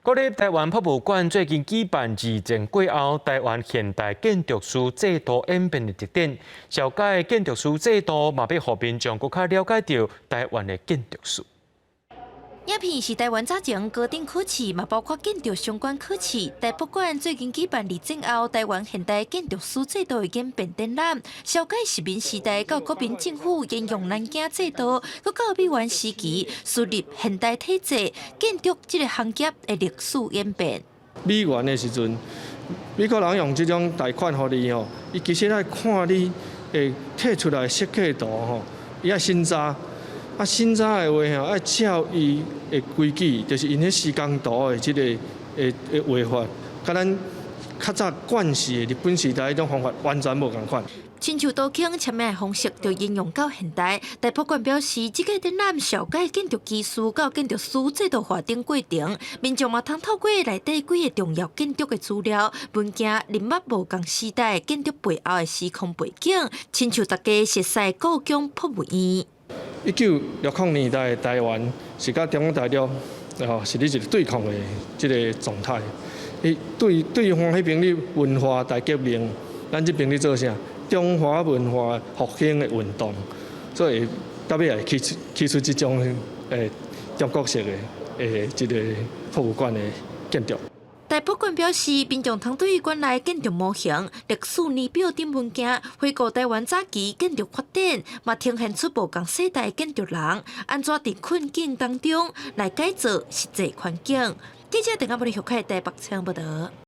国立台湾博物馆最近举办2展过后，台湾现代建筑师制度演变的特点，小解建筑师制度嘛，要互民众更加了解到台湾的建筑师。影片是台湾早前高等考试，嘛包括建筑相关考试。台博馆最近举办2展后，台湾现代建筑师制度的演变展览，小解殖民时代到国民政府沿用南京制度，佮到美援时期树立现代体制，建筑这个行业的历史演变。美援的时阵，美国人用这种贷款给你吼，伊其实来看你会摕出来的设计图吼，伊爱审查。审查的话吼，爱照伊的规矩，就是因迄施工图的即个画法，甲咱较早惯势的日本时代迄种方法完全无共款。亲像刀枪签名的方式，就应用到现代。台博馆表示，这个展览小解建筑技术到建筑师制度化等过程，民众嘛通透过内底几个重要建筑的资料、文件，认捌无共时代建筑背后的时空背景，亲像大家熟悉故宫博物院。1960年代的台湾是甲中国大陆是咧一个对抗的即个状态。伊对方迄边咧文化大革命，咱这边咧做啥？中华文化复兴的运动，所以到尾会起出即种中国式的一个博物馆的建筑。台博馆表示，民众通对馆内建筑模型、历史年表等物件，回顾台湾早期建筑发展，嘛呈现出无共世代建筑人安怎伫困境当中来改造实际环境。记者陈嘉柏、李玉凯台北采访报道。